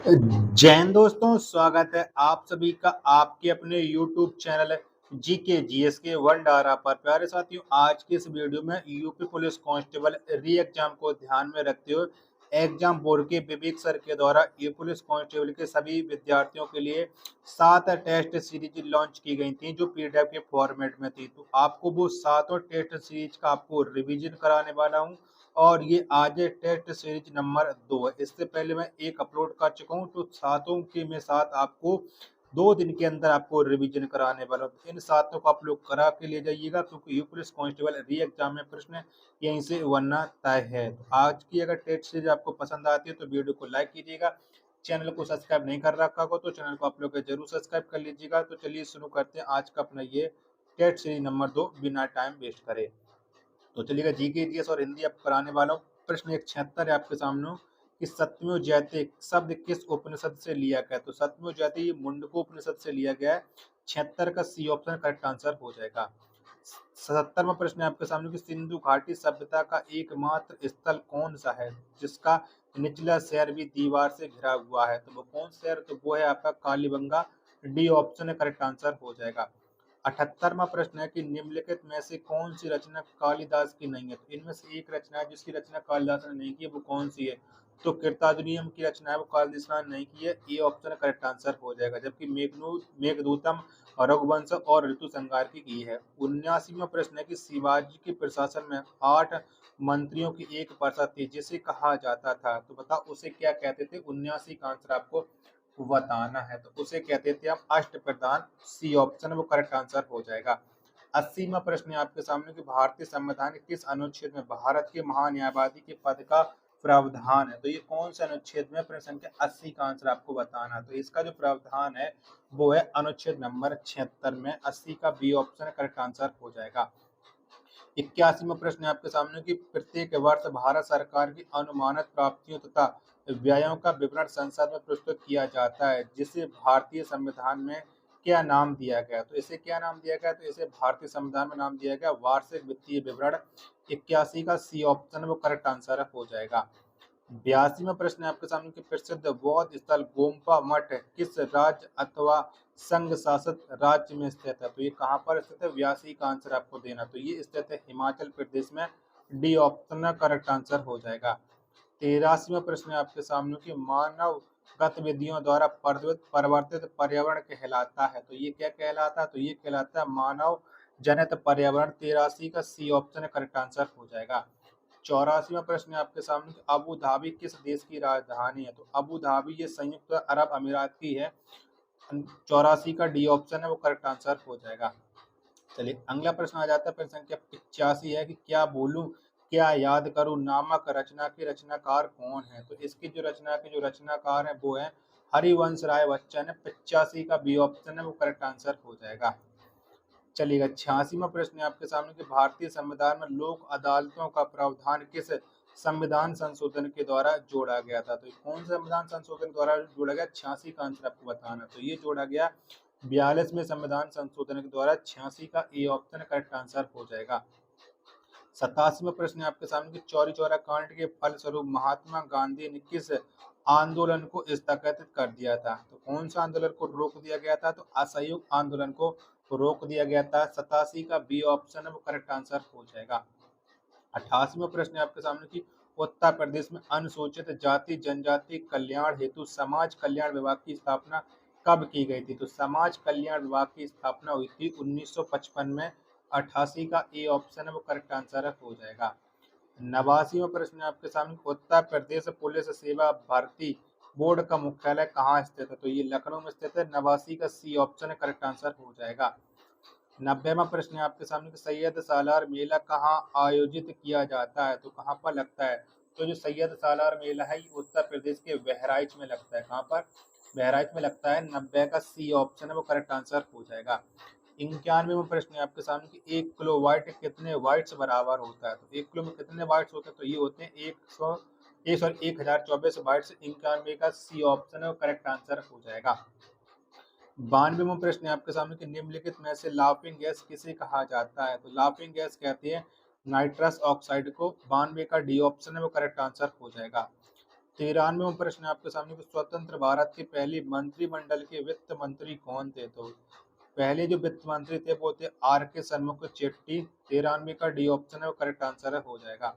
जय हिंद दोस्तों, स्वागत है आप सभी का आपके अपने YouTube चैनल जीके जीएस के वनडारा पर। प्यारे साथियों, आज की इस वीडियो में यूपी पुलिस कांस्टेबल री एग्जाम को ध्यान में रखते हुए एग्जाम बोर्ड के विवेक सर के द्वारा यूपी पुलिस कांस्टेबल के सभी विद्यार्थियों के लिए 7 टेस्ट सीरीज लॉन्च की गई थी, जो पीडीएफ के फॉर्मेट में थी। तो आपको वो सातों टेस्ट सीरीज का आपको रिवीजन कराने वाला हूँ और ये आज टेस्ट सीरीज नंबर 2 है। इससे पहले मैं एक अपलोड कर चुका हूँ, तो सातों के में साथ आपको 2 दिन के अंदर आपको रिवीजन कराने वाला हूँ। इन सातों को आप लोग करा के ले जाइएगा, क्योंकि यूपी पुलिस कांस्टेबल री एग्जाम में प्रश्न यहीं से बनना तय है। तो आज की अगर टेस्ट सीरीज आपको पसंद आती है तो वीडियो को लाइक कीजिएगा। चैनल को सब्सक्राइब नहीं कर रखा हो तो चैनल को आप लोग जरूर सब्सक्राइब कर लीजिएगा। तो चलिए शुरू करते हैं आज का अपना ये टेस्ट सीरीज नंबर 2 बिना टाइम वेस्ट करे। तो चलिएगा, जीके इतिहास और हिंदी आपको कराने वाला हूँ। प्रश्न 176 है आपके सामने कि सत्यमेव जयते शब्द किस उपनिषद से लिया गया है। तो सत्यमेव जयते ये मुंडको उपनिषद से लिया गया है। 76 का सी ऑप्शन करेक्ट आंसर हो जाएगा। 77वां प्रश्न है आपके सामने कि सिंधु घाटी सभ्यता का एकमात्र स्थल कौन सा है जिसका निचला शहर भी दीवार से घिरा हुआ है। तो वो कौन शहर, तो वो है आपका Kalibanga. D option correct answer हो जाएगा। 78वां प्रश्न है कि निम्नलिखित में से कौन सी रचना कालिदास की नहीं है। तो इनमें से एक रचना है जिसकी रचना कालिदास ने नहीं की है, वो कौन सी है। तो कृतार्जुनीयम की रचना है, वो कालिदास ने नहीं की है। ए ऑप्शन करेक्ट आंसर हो जाएगा। जबकि मेघदूतम रघुवंश और ऋतु संहार की है। 79वां प्रश्न है कि शिवाजी के प्रशासन में 8 मंत्रियों की एक परिषद थी जिसे कहा जाता था। तो बताओ उसे क्या कहते थे। 79 का आंसर आपको बताना है। तो उसे कहते थे हम अष्टप्रधान। सी ऑप्शन वो करेक्ट आंसर हो जाएगा। 80वां प्रश्न है आपके सामने कि भारतीय संविधान के किस अनुच्छेद में भारत के महान्यायवादी के पद का प्रावधान है। तो ये कौन सा अनुच्छेद में, प्रश्न संख्या 80 का आंसर आपको बताना है। तो इसका जो प्रावधान है वो है अनुच्छेद नंबर 76 में। 80 का बी ऑप्शन करेक्ट आंसर हो जाएगा। 81वां प्रश्न है आपके सामने कि प्रत्येक वर्ष भारत सरकार की अनुमानित प्राप्तियों तथा व्ययों का विवरण संसद में प्रस्तुत किया जाता है, जिसे भारतीय संविधान में क्या नाम दिया गया। तो इसे क्या नाम दिया गया, तो इसे भारतीय संविधान में नाम दिया गया वार्षिक वित्तीय विवरण। 81 का सी ऑप्शन वो करेक्ट आंसर हो जाएगा। 82वां प्रश्न है आपके सामने कि प्रसिद्ध बौद्ध स्थल गोम्पा मठ किस राज्य अथवा संघ शासित राज्य में स्थित है। तो ये कहाँ पर स्थित है, 82 का आंसर आपको देना। तो ये स्थित है हिमाचल प्रदेश में। डी ऑप्शन करेक्ट आंसर हो जाएगा। 83वां प्रश्न है आपके सामने कि मानव गतिविधियों द्वारा परिवर्तित पर्यावरण कहलाता है। तो ये क्या कहलाता है, तो ये कहलाता है मानव जनित पर्यावरण। 83 का सी ऑप्शन करेक्ट आंसर हो जाएगा। 84वां प्रश्न है आपके सामने कि अबू धाबी किस देश की राजधानी है। तो अबू धाबी ये संयुक्त अरब अमीरात की है। 84 का डी ऑप्शन है वो करेक्ट आंसर हो जाएगा। चलिए अगला प्रश्न आ जाता है। प्रश्न संख्या 85 है कि क्या बोलूं क्या याद करूं नामक रचना के रचनाकार कौन है। तो इसकी जो रचना के जो रचनाकार है वो है हरिवंश राय बच्चन है। 85 का बी ऑप्शन है वो करेक्ट आंसर हो जाएगा। चलिएगा 86वां प्रश्न है आपके सामने कि भारतीय संविधान में लोक अदालतों का प्रावधान किस संविधान संशोधन के द्वारा जोड़ा गया था। तो कौन सा संविधान संशोधन द्वारा जोड़ा गया, 86 का आंसर आपको बताना। तो ये जोड़ा गया 42वें संविधान संशोधन के द्वारा। 86 का ए ऑप्शन करेक्ट आंसर हो जाएगा। 87वां प्रश्न है आपके सामने कि चौरी चौरा कांड के फलस्वरूप महात्मा गांधी ने किस आंदोलन को स्थगित कर दिया था। तो कौन सा आंदोलन को रोक दिया गया था, तो असहयोग आंदोलन को रोक दिया गया था। 87 का बी ऑप्शन है वो करेक्ट आंसर हो जाएगा। 88वां प्रश्न है आपके सामने कि उत्तर प्रदेश में अनुसूचित जाति जनजाति कल्याण हेतु समाज कल्याण विभाग की स्थापना कब की गई थी। तो समाज कल्याण विभाग की स्थापना हुई थी 1955 में। 88 का ए ऑप्शन है वो करेक्ट आंसर हो जाएगा। 89वां प्रश्न है आपके सामने उत्तर प्रदेश पुलिस सेवा भर्ती बोर्ड का मुख्यालय कहाँ स्थित है। तो ये लखनऊ में स्थित है। 89 का सी ऑप्शन करेक्ट आंसर हो जाएगा। 90वां प्रश्न है आपके सामने कि सैयद सालार मेला कहाँ आयोजित किया जाता है। तो कहाँ पर लगता है, तो जो सैयद सालार मेला है ये उत्तर प्रदेश के बहराइच में लगता है। कहाँ पर, बहराइच में लगता है। 90 का सी ऑप्शन है वो करेक्ट आंसर हो जाएगा। 91वां प्रश्न है आपके सामने कि 1 किलो वाइट कितने वाइट्स बराबर होता है। तो 1 किलो में कितने वाइट्स होते हैं, तो ये होते हैं 1024 वाइट्स। 91 का सी ऑप्शन है वो करेक्ट आंसर हो जाएगा। 92वां प्रश्न है आपके सामने कि निम्नलिखित में से लाफिंग गैस किसे कहा जाता है। तो लाफिंग गैस कहते हैं नाइट्रस ऑक्साइड को। 92 का डी ऑप्शन है वो करेक्ट आंसर हो जाएगा। 93वां प्रश्न आपके सामने कि स्वतंत्र भारत के पहले मंत्रिमंडल के वित्त मंत्री कौन थे? तो पहले जो वित्त मंत्री थे वो थे आर के शनमुख चेट्टी। 93 का डी ऑप्शन है वो करेक्ट आंसर हो जाएगा।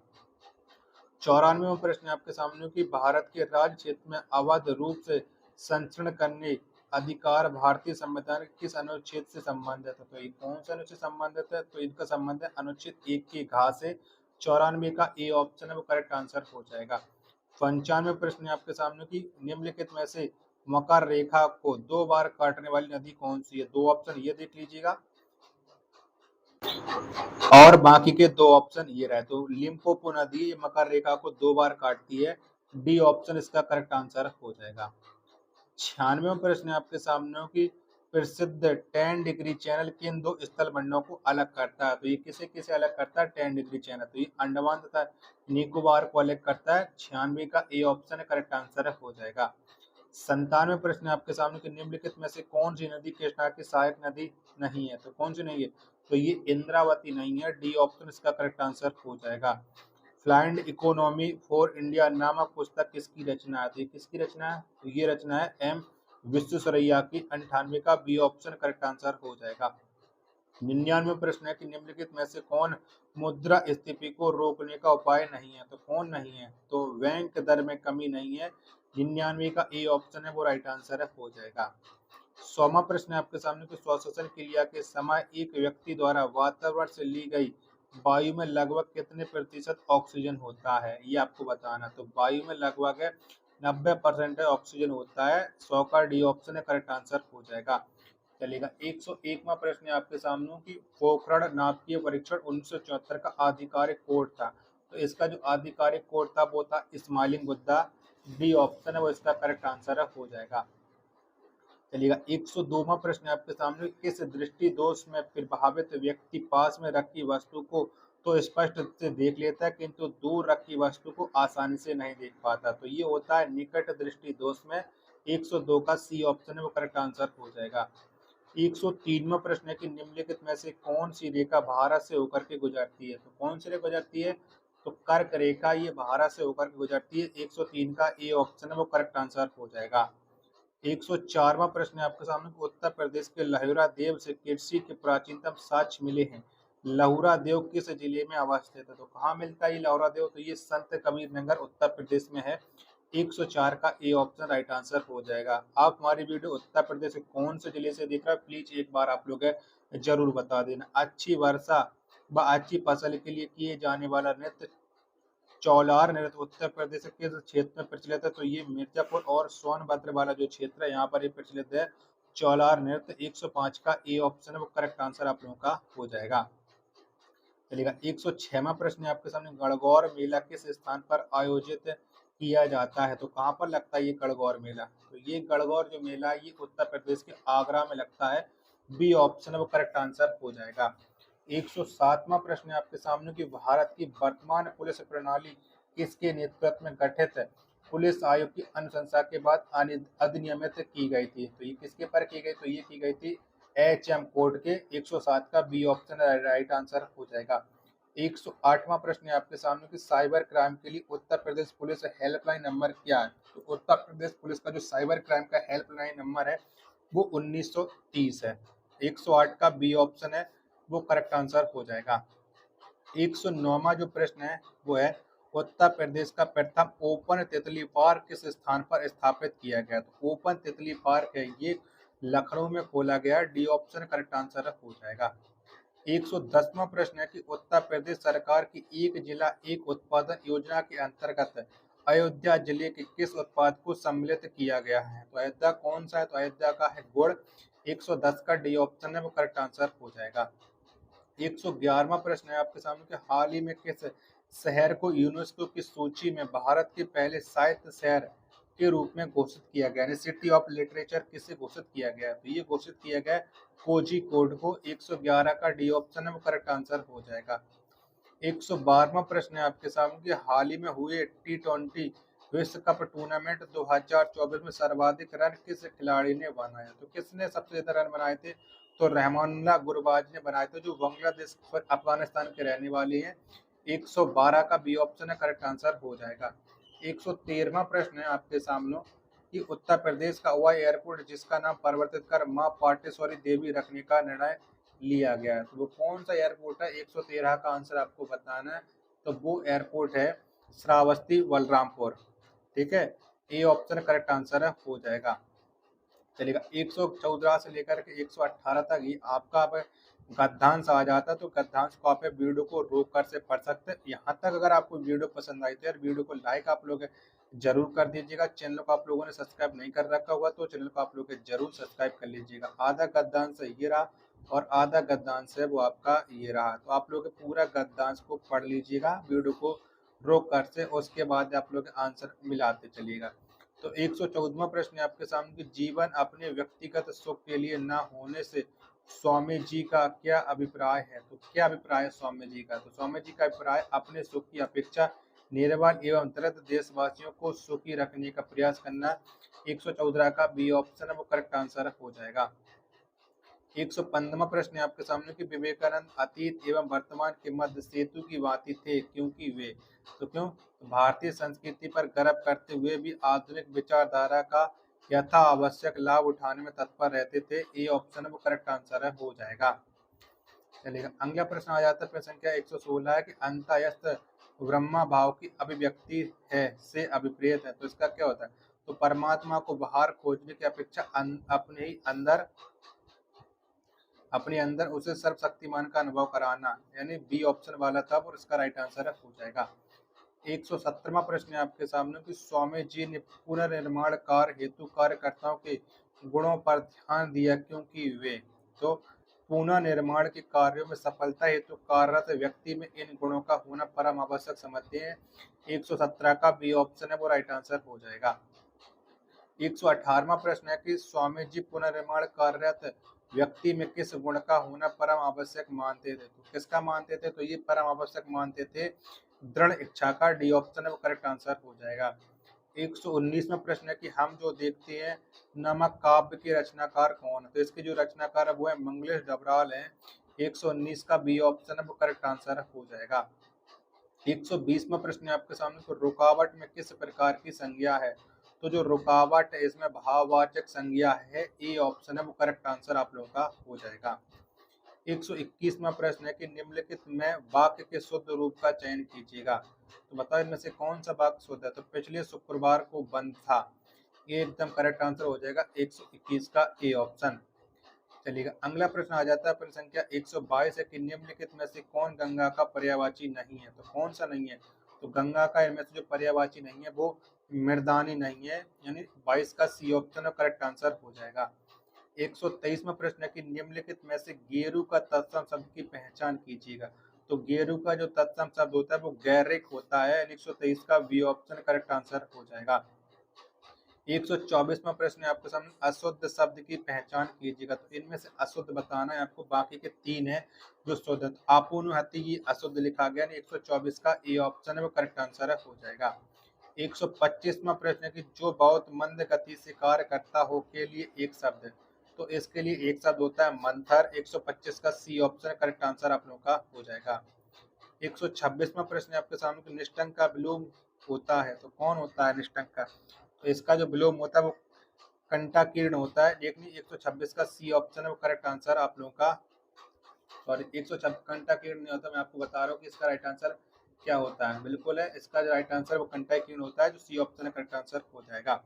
94वां प्रश्न आपके सामने कि भारत के राज्य क्षेत्र में अवैध रूप से संचरण करने अधिकार भारतीय संविधान के किस अनुच्छेद से संबंधित है? तो ये कौन सा अनुच्छेद संबंधित है? तो इनका संबंध है अनुच्छेद 1 की घ से। 94 का ए ऑप्शन है वो करेक्ट आंसर हो जाएगा। 95 प्रश्न आपके सामने की निम्नलिखित में से मकर रेखा को 2 बार काटने वाली नदी कौन सी है? 2 ऑप्शन ये देख लीजिएगा और बाकी के 2 ऑप्शन ये रहे। तो लिम्पोपो नदी मकर रेखा को 2 बार काटती है। डी ऑप्शन इसका करेक्ट आंसर हो जाएगा। 96वां प्रश्न आपके सामने हो कि प्रसिद्ध 10 डिग्री चैनल किन 2 स्थल मंडलों को अलग करता है? तो ये किसे किसे अलग करता है 10 डिग्री चैनल? तो ये अंडमान तथा निकोबार को अलग करता है। 96 का ए ऑप्शन करेक्ट आंसर हो जाएगा। 97वें प्रश्न आपके सामने कि निम्नलिखित में से कौन सी नदी कृष्णा की सहायक नदी नहीं है? तो कौन सी नहीं है? तो ये इंद्रावती नहीं है। डी ऑप्शन इसका करेक्ट आंसर हो जाएगा। फ्लाइंड इकोनॉमी फॉर इंडिया नामक पुस्तक किसकी रचना है? तो ये किसकी रचना है? तो ये रचना है एम विश्वेश्वरैया की। 98 का बी ऑप्शन करेक्ट आंसर हो जाएगा। 99वां प्रश्न है कि निम्नलिखित में से कौन मुद्रास्फीति को रोकने का उपाय नहीं है? तो कौन नहीं है? तो बैंक दर में कमी नहीं है। 99 का ए ऑप्शन है वो राइट आंसर है हो जाएगा। 100वां प्रश्न आपके सामने कि श्वसन क्रिया के समय एक व्यक्ति द्वारा वातावरण से ली गई वायु में लगभग कितने प्रतिशत ऑक्सीजन होता है? ये आपको बताना। तो वायु में लगभग 90% ऑक्सीजन होता है। 100 का डी ऑप्शन है करेक्ट आंसर हो जाएगा। चलेगा। 101वां प्रश्न है आपके सामने कि पोखरण नाभिकीय परीक्षण 1974 का आधिकारिक कोड था। तो इसका जो आधिकारिक कोड था वो था स्माइलिंग बुद्धा। डी ऑप्शन है वो इसका करेक्ट आंसर हो जाएगा। चलिएगा। 102वां प्रश्न आपके सामने किस दृष्टि दोष में प्रभावित व्यक्ति पास में रखी वस्तु को तो स्पष्ट से देख लेता है किंतु दूर रखी वस्तु को आसानी से नहीं देख पाता? तो ये होता है निकट दृष्टि दोष में। 102 का सी ऑप्शन है वो करेक्ट आंसर हो जाएगा। 103वां प्रश्न है कि निम्नलिखित में से कौन सी रेखा भारत से होकर के गुजरती है? तो कौन सी रेखा गुजरती है? तो कर्क रेखा ये भारत से होकर के गुजरती है। 103 का ए ऑप्शन है वो करेक्ट आंसर हो जाएगा। 104वां प्रश्न है आपके सामने उत्तर प्रदेश के लहुरा देव से कृषि के प्राचीनतम साक्ष्य मिले हैं। लहुरा देव किस जिले में अवस्थित है? तो कहाँ मिलता है ये लहुरा देव? तो ये संत कबीर नगर उत्तर प्रदेश में है। 104 का ए ऑप्शन राइट आंसर हो जाएगा। आप हमारी वीडियो उत्तर प्रदेश के कौन से जिले से देख रहे हैं प्लीज एक बार आप लोग जरूर बता देना। अच्छी वर्षा व अच्छी फसल के लिए किए जाने वाला नृत्य चौलार नृत्य उत्तर प्रदेश के किस क्षेत्र में प्रचलित है? तो ये मिर्जापुर और सोनभद्र वाला जो क्षेत्र है यहाँ पर ये प्रचलित है चौलार नृत्य। 105 का ए ऑप्शन है वो करेक्ट आंसर आप लोगों का हो जाएगा। चलिएगा। 106वां प्रश्न है आपके सामने गणगौर मेला किस स्थान पर आयोजित किया जाता है? तो कहाँ पर लगता है ये गणगौर मेला? तो ये गणगौर जो मेला है ये उत्तर प्रदेश के आगरा में लगता है। बी ऑप्शन है वो करेक्ट आंसर हो जाएगा। 107वां प्रश्न है आपके सामने कि भारत की वर्तमान पुलिस प्रणाली किसके नेतृत्व में गठित है? पुलिस आयोग की अनुशंसा के बाद अधिनियमित की गई थी। तो ये किसके पर की गई? तो ये की गई थी एच.एम. कोर्ट के। 107 का बी ऑप्शन राइट आंसर हो जाएगा। 108वां प्रश्न है आपके सामने कि साइबर क्राइम के लिए Uttar Pradesh police helpline number क्या है? तो उत्तर प्रदेश पुलिस का जो साइबर क्राइम का हेल्पलाइन नंबर है वो 1930 है। 108 का बी ऑप्शन है वो करेक्ट आंसर हो जाएगा। 109वां जो प्रश्न है वो है उत्तर प्रदेश का प्रथम ओपन तितली पार्क किस स्थान पर स्थापित किया गया? तो ओपन तितली पार्क है ये लखनऊ में खोला गया। डी ऑप्शन करेक्ट आंसर हो जाएगा। 110वां प्रश्न है कि उत्तर प्रदेश सरकार की एक जिला एक उत्पादन योजना के अंतर्गत अयोध्या जिले के किस उत्पाद को सम्मिलित किया गया है? तो अयोध्या कौन सा है? तो अयोध्या का है गुड़। 110 का डी ऑप्शन है वो करेक्ट आंसर हो जाएगा। 111वां प्रश्न है आपके सामने कि हाल ही में किस शहर को यूनेस्को की सूची में भारत के पहले साहित्य शहर के रूप में घोषित किया गया? यानी सिटी ऑफ लिटरेचर किसे घोषित किया गया? तो ये घोषित किया गया कोझिकोड को। 111 का डी ऑप्शन है वो करेक्ट आंसर हो जाएगा। 112वां प्रश्न है आपके सामने कि हाल ही में हुए T20 विश्व कप टूर्नामेंट 2024 में सर्वाधिक रन किस खिलाड़ी ने बनाए? तो किसने सबसे ज्यादा रन बनाए थे? तो रहमानुल्लाह गुरबाज ने बनाए थे जो बांग्लादेश और अफगानिस्तान के रहने वाले हैं। 112 का बी ऑप्शन है करेक्ट आंसर हो जाएगा। 113वां प्रश्न है आपके सामने कि उत्तर प्रदेश का वह एयरपोर्ट जिसका नाम परिवर्तित कर मां पाटेश्वरी देवी रखने का निर्णय लिया गया है, तो वो कौन सा एयरपोर्ट है? 113 का आंसर आपको बताना है। तो वो एयरपोर्ट है श्रावस्ती बलरामपुर। ठीक है, ए ऑप्शन करेक्ट आंसर है, हो जाएगा। चलेगा। 114 से लेकर के 118 तक ही आपका अब गद्यांश आ जाता है, तो गद्यांश को आप वीडियो को रोक कर से पढ़ सकते हैं। यहाँ तक अगर आपको वीडियो पसंद आई तो यार वीडियो को लाइक आप लोग जरूर कर दीजिएगा। चैनल को आप लोगों ने सब्सक्राइब नहीं कर रखा होगा तो चैनल को आप लोग जरूर सब्सक्राइब कर लीजिएगा। आधा गद्यांश ये रहा और आधा गद्यांश है वो आपका ये रहा, तो आप लोग पूरा गद्यांश को पढ़ लीजिएगा वीडियो को रोक कर से, उसके बाद आप लोग आंसर मिलाते चलिएगा। तो 114वां प्रश्न है आपके सामने कि जीवन अपने व्यक्तिगत सुख के लिए न होने से स्वामी जी का क्या अभिप्राय है? तो क्या अभिप्राय है स्वामी जी का? तो स्वामी जी का अभिप्राय अपने सुख की अपेक्षा निर्बल एवं दरिद्र देशवासियों को सुखी रखने का प्रयास करना। 114 का बी ऑप्शन है वो करेक्ट आंसर हो जाएगा। 115वां प्रश्न है आपके सामने कि विवेकानंद अतीत एवं वर्तमान के मध्य सेतु की भांति थे क्योंकि वे, तो क्यों? भारतीय संस्कृति पर गर्व करते हुए भी आधुनिक विचारधारा का यथा आवश्यक लाभ उठाने में तत्पर रहते थे। ए ऑप्शन वो करेक्ट आंसर है, हो जाएगा। चलेगा। अगला प्रश्न आ जाता है, प्रश्न संख्या 116 है कि अंतयस्थ ब्रह्मा भाव की अभिव्यक्ति है से अभिप्रेत है, तो इसका क्या होता है? तो परमात्मा को बाहर खोजने की अपेक्षा अपने अंदर उसे सर्वशक्तिमान का अनुभव कराना, यानी बी ऑप्शन वाला था और इसका राइट आंसर हो जाएगा। 117वां प्रश्न है आपके सामने कि स्वामी जी ने पुनर्निर्माण कार्य हेतु कार्यकर्ताओं के गुणों पर ध्यान दिया क्योंकि वे, तो पुनर्निर्माण के कार्यों में सफलता हेतु कार्यरत व्यक्ति में इन गुणों का होना परम आवश्यक समझते हैं। 117 का बी ऑप्शन है वो राइट आंसर हो जाएगा। 118वां प्रश्न है कि स्वामी जी पुनर्निर्माण कार्यरत व्यक्ति में किस गुण का होना परम आवश्यक मानते थे? तो किसका मानते थे? तो ये परम आवश्यक मानते थे दृढ़ इच्छा का। डी ऑप्शन है वो करेक्ट आंसर हो जाएगा। 119वां प्रश्न है कि हम जो देखते हैं नमक काव्य के रचनाकार कौन है? तो इसके जो रचनाकार है वो है मंगलेश डबराल है। 119 का बी ऑप्शन है वो करेक्ट आंसर हो जाएगा। 120वां प्रश्न है आपके सामने, तो रुकावट में किस प्रकार की संज्ञा है? तो जो रुकावट है इसमें भाववाचक संज्ञा है। ए ऑप्शन है वो करेक्ट आंसर आप लोगों का हो जाएगा। 121वां प्रश्न है कि निम्नलिखित में वाक्य के शुद्ध रूप का चयन कीजिएगा। तो बताओ इनमें से कौन सा वाक्य शुद्ध है? तो पिछले शुक्रवार को बंद था, ये एकदम करेक्ट आंसर हो जाएगा 121 का ए ऑप्शन। चलिएगा। अगला प्रश्न आ जाता है प्रश्न संख्या 122 है कि निम्नलिखित में से कौन गंगा का पर्यायवाची नहीं है? तो कौन सा नहीं है? तो गंगा का इनमें से जो पर्यायवाची नहीं है वो मृदानी नहीं है, यानी 22 का सी ऑप्शन करेक्ट आंसर हो जाएगा। 123वां प्रश्न है कि निम्नलिखित में से गेरू का तत्सम शब्द की पहचान कीजिएगा। तो गेरू का जो तत्सम शब्द होता है वो गैरिक होता है। 123 का बी ऑप्शन करेक्ट आंसर हो जाएगा। 124वां प्रश्न है आपके सामने, अशुद्ध शब्द की पहचान कीजिएगा। तो इनमें से अशुद्ध बताना है आपको, बाकी के 3 है जो शुद्ध है। आपुनुहति अशुद्ध लिखा गया, 124 का ए ऑप्शन है वो करेक्ट आंसर है, हो जाएगा। 125वां प्रश्न है कि जो बहुत मंद गति से कार्य करता हो के लिए एक शब्द है। तो इसके लिए एक शब्द होता है मंथर। 125 का सी ऑप्शन करेक्ट आंसर आप लोगों का हो जाएगा। 126वां प्रश्न है आपके सामने कि निष्ठंक का विलोम होता है, तो कौन होता है निष्ठंक का? तो इसका जो विलोम होता है वो कंटाकीर्ण होता है। लेकिन 126 का सी ऑप्शन है वो करेक्ट आंसर आप लोगों का, सॉरी 126 कंटाकीर्ण नहीं होता, मैं आपको बता रहा हूँ कि इसका राइट आंसर क्या होता है। बिल्कुल है, इसका जो राइट आंसर वो कंटाकीर्ण होता है, जो सी ऑप्शन है करेक्ट आंसर हो जाएगा।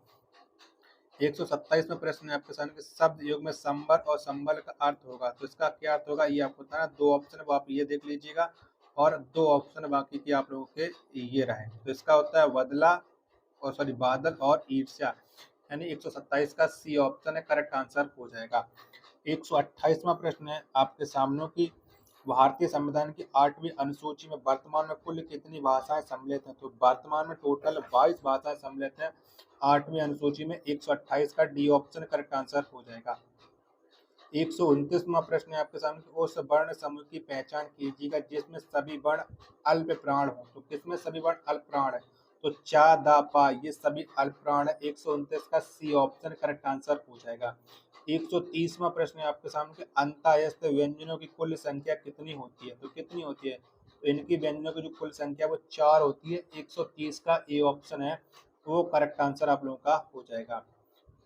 127वां प्रश्न है आपके सामने, शब्द योग में संबर और संबल का अर्थ होगा। तो इसका क्या अर्थ होगा ये आपको बताना। 2 ऑप्शन वो आप ये देख लीजिएगा और 2 ऑप्शन बाकी की आप लोगों के ये रहे। तो इसका होता है बदला और सॉरी बादल और ईर्ष्या, यानी 127 का सी ऑप्शन है करेक्ट आंसर हो जाएगा। 128वां प्रश्न है आपके सामने की भारतीय संविधान की 8वीं अनुसूची में वर्तमान में कुल कितनी भाषाएं सम्मिलित हैं? तो वर्तमान में टोटल 22 भाषाएं सम्मिलित हैं 8वीं अनुसूची में। 128 का डी ऑप्शन करेक्ट आंसर हो जाएगा। 129वां प्रश्न है आपके सामने, उस वर्ण समूह की पहचान कीजिएगा जिसमें सभी वर्ण अल्प प्राण हो। तो किसमें सभी वर्ण अल्प प्राण है? तो चा दा पा ये सभी अल्प प्राण है। 129 का सी ऑप्शन करेक्ट आंसर हो जाएगा। 130वां प्रश्न है आपके सामने, अंतःस्थ व्यंजनों की कुल संख्या कितनी होती है? तो कितनी होती है? तो इनकी व्यंजनों की जो कुल संख्या वो 4 होती है। 130 का ए ऑप्शन है वो करेक्ट आंसर आप लोगों का हो जाएगा।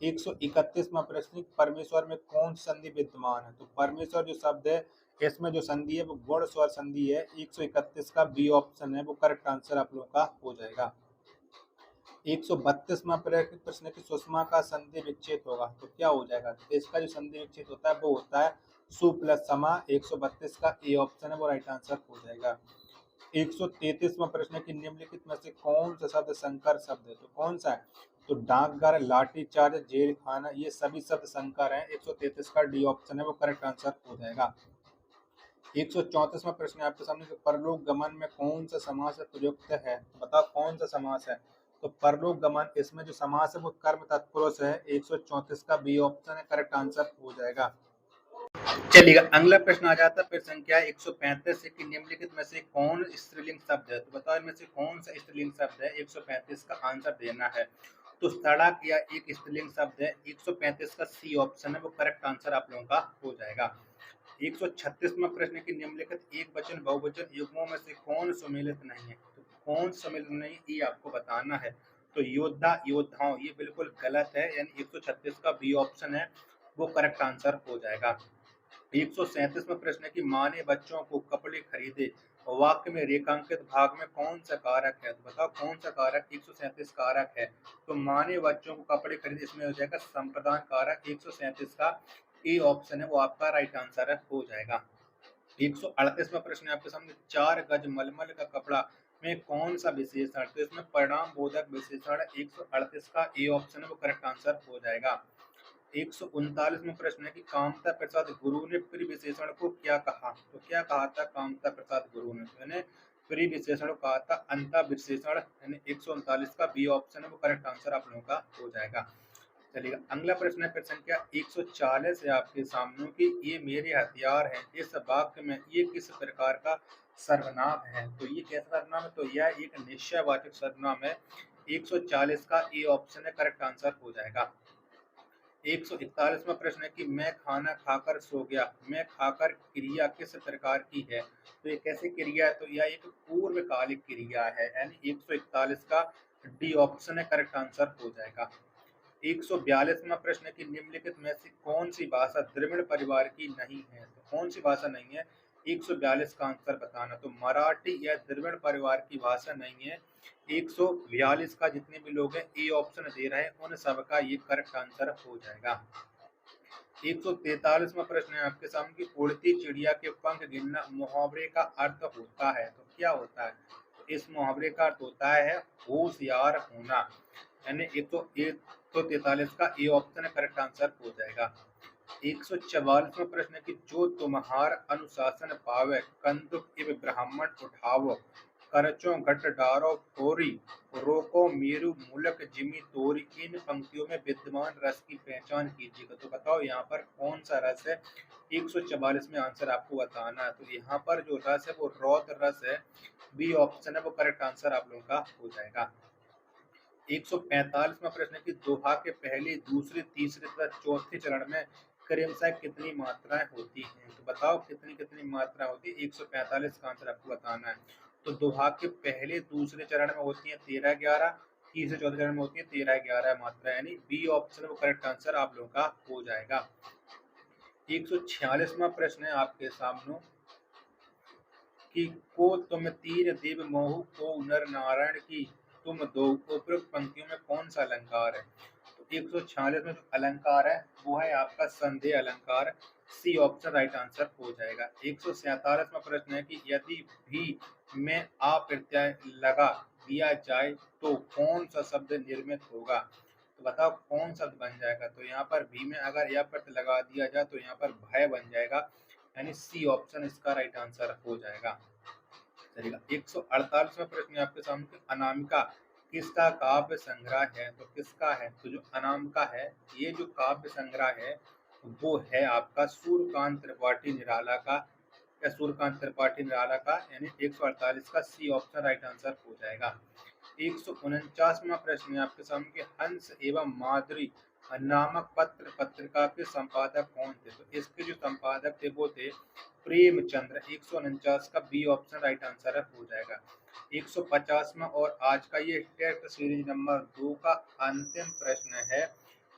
131वां प्रश्न, परमेश्वर में कौन संधि विद्यमान है? तो परमेश्वर जो शब्द है इसमें जो संधि है वो गुण स्वर संधि है। 131 का बी ऑप्शन है वो करेक्ट आंसर आप लोगों का हो जाएगा। 132वां प्रश्न की सुषमा का संधि विच्छेद होगा तो क्या हो जाएगा? तो इसका जो संधि विच्छेद होता है वो होता है सु प्लस समा। 132 का ए ऑप्शन है वो राइट आंसर हो जाएगा। 133वां प्रश्न की निम्नलिखित में से कौन सा शब्द संकर शब्द है? तो कौन सा है? तो डाकघर, लाठीचार्ज, जेल खाना, ये सभी शब्द संकर हैं। 133 का डी ऑप्शन है वो करेक्ट आंसर हो जाएगा। 134वां प्रश्न है आपके सामने, परलोक गमन में कौन सा समास प्रयुक्त है? बताओ कौन सा समास है? तो परलोक गमन, इसमें जो समास है वो कर्म तत्पुरुष है। 134 का बी ऑप्शन है करेक्ट आंसर हो जाएगा। चलिएगा अगला प्रश्न आ जाता है फिर संख्या 135 की निम्नलिखित में से कौन स्त्रीलिंग शब्द है? तो बताओ इनमें से कौन सा स्त्रीलिंग शब्द है? 135 का आंसर देना है। तो सड़क या एक स्त्रीलिंग शब्द है। 135 का सी ऑप्शन है वो करेक्ट आंसर आप लोगों का हो जाएगा। 136वां प्रश्न की निम्नलिखित एक वचन बहुवचन युग्मों में से कौन सम्मिलित नहीं है? तो कौन सम्मिलित नहीं ये आपको बताना है। तो योद्धा, योद्धाओं, ये बिल्कुल गलत है, यानी 136 का बी ऑप्शन है वो करेक्ट आंसर हो जाएगा। 137वां प्रश्न की माँ ने बच्चों को कपड़े खरीदे, वाक्य में रेखांकित भाग में कौन सा कारक है? तो बताओ कौन सा कारक 137 कारक है? तो माँ ने बच्चों को कपड़े खरीदे, इसमें हो जाएगा संप्रदान कारक। 137 का ए ऑप्शन है वो आपका राइट आंसर हो जाएगा। 138वां प्रश्न आपके सामने, 4 गज मलमल का कपड़ा में कौन सा विशेषण? तो इसमें परिणाम बोधक विशेषण 138 का ए ऑप्शन है वो करेक्ट आंसर हो जाएगा। 139वां प्रश्न है कि कामता प्रसाद गुरु ने प्रिय विशेषण को क्या कहा? तो क्या कहा था कामता प्रसाद गुरु ने? मैंने प्रिय विशेषण को कहा था अंता विशेषण, यानी 139 का बी ऑप्शन है वो करेक्ट आंसर आप लोगों का हो जाएगा। चलिएगा अगला प्रश्न है फिर संख्या 140 है आपके सामने कि ये मेरे हथियार हैं, इस वाक्य में ये किस प्रकार का सर्वनाम है? तो ये कैसा सर्वनाम है? तो यह एक निश्चयवाचक सर्वनाम है। 140 का ए ऑप्शन है करेक्ट आंसर हो जाएगा। 141वां प्रश्न है कि मैं खाना खाकर सो गया, मैं खाकर क्रिया किस प्रकार की है? तो ये कैसी क्रिया है? तो यह एक पूर्वकालिक क्रिया है, यानी 141 का डी ऑप्शन है करेक्ट आंसर हो जाएगा। 142वां प्रश्न है कि निम्नलिखित में से कौन सी भाषा द्रविड़ परिवार की नहीं है? तो कौन सी भाषा नहीं है? 142 का आंसर बताना। तो मराठी या द्रविड़ परिवार की भाषा नहीं है। 142 का जितने भी लोग हैं ए ऑप्शन दे रहे हैं उन सबका ये करेक्ट आंसर हो जाएगा। 143वां प्रश्न है आपके सामने कि उड़ती चिड़िया के पंख गिनना मुहावरे का अर्थ होता है। तो क्या होता है? तो इस मुहावरे का अर्थ होता है होशियार होना, यानी 143 का ए ऑप्शन करेक्ट आंसर हो जाएगा। 144वां प्रश्न है कि जो तुम्हार अनुशासन पावे, कंदुक इव ब्राह्मण उठावो, करचों घट डारो फोरी, रोको मेरु मूलक जिमी तोरी, इन पंक्तियों में विद्यमान रस की पहचान कीजिएगा। तो बताओ यहाँ पर कौन सा रस है? 144 में आंसर आपको बताना है। तो यहाँ पर जो रस है वो रौद्र रस है, बी ऑप्शन है वो करेक्ट आंसर आप लोगों का हो जाएगा। 145वां प्रश्न है कि दोहा के पहले, दूसरे, तीसरे तथा चौथे चरण में क्रमशः कितनी मात्राएं होती हैं? तो बताओ कितनी कितनी मात्रा होती है? 145 का आंसर आपको बताना है। तो दोहा के पहले दूसरे चरण में होती है 13-11, तीसरे चौथे चरण में होती है 13-11 मात्रा, यानी बी ऑप्शन वो करेक्ट आंसर आप लोगों का हो जाएगा। 146वां प्रश्न है आपके सामने कि को तुम तीर देव मोहु को नर नारायण की तुम दो, उपरोक्त पंक्तियों में कौन सा अलंकार है? तो 146 में जो अलंकार है वो है आपका संदेह अलंकार, सी ऑप्शन राइट आंसर हो जाएगा। 147वां प्रश्न है कि यदि भी में आ प्रत्यय लगा दिया जाए तो कौन सा शब्द निर्मित होगा? तो बताओ कौन शब्द बन जाएगा? तो यहाँ पर भी में अगर यह प्रत्यय लगा दिया जाए तो यहाँ पर भय बन जाएगा, यानी सी ऑप्शन इसका राइट आंसर हो जाएगा। चलिएगा 148वां प्रश्न आपके सामने, अनामिका किसका काव्य संग्रह है? तो किसका है? तो जो अनामिका है ये जो काव्य संग्रह है वो है आपका सूर्यकांत त्रिपाठी निराला का, या सूर्यकांत त्रिपाठी निराला का, यानी 148 का सी ऑप्शन राइट आंसर हो जाएगा। 149वां प्रश्न है आपके सामने, हंस एवं माधुरी नामक पत्रिका के संपादक कौन थे? तो इसके जो संपादक थे वो थे प्रेमचंद्र। 149 का बी ऑप्शन राइट आंसर है, हो जाएगा। 150 में और आज का ये टेस्ट सीरीज नंबर 2 का अंतिम प्रश्न है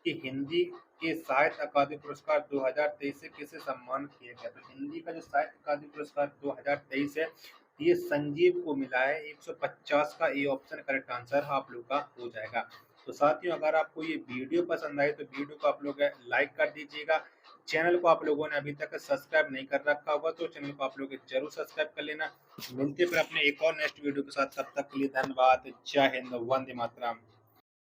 कि हिंदी के साहित्य अकादमी पुरस्कार 2023 से किसे सम्मानित किया गया? तो हिंदी का जो साहित्य अकादमी पुरस्कार 2023 है ये संजीव को मिला है। 150 का ए ऑप्शन करेक्ट आंसर आप लोग का हो जाएगा। तो साथियों, अगर आपको ये वीडियो पसंद आए तो वीडियो को आप लोग लाइक कर दीजिएगा। चैनल को आप लोगों ने अभी तक सब्सक्राइब नहीं कर रखा होगा तो चैनल को आप लोग जरूर सब्सक्राइब कर लेना। मिलते फिर अपने एक और नेक्स्ट वीडियो के साथ, तब तक के लिए धन्यवाद। जय हिंद, वंदे मातरम।